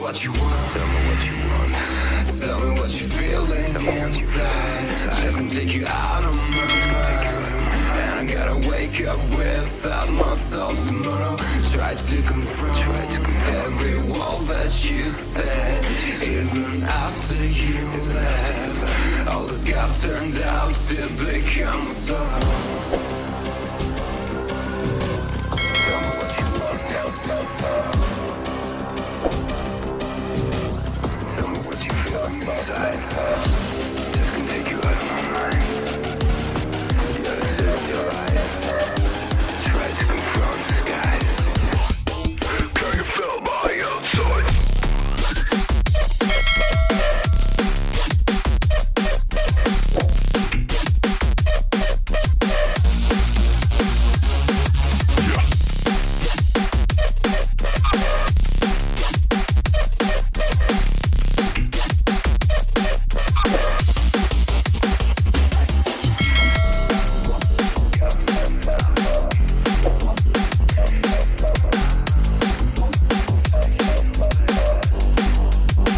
what you want. Tell me what you want. Tell me what you're feeling inside. I just can take you out of my mind. And I gotta wake up without myself tomorrow. Try to confront every wall that you said. Even after you left, all this gap turned out to become sorrow. Tell me what you want. Tell me what you feel inside.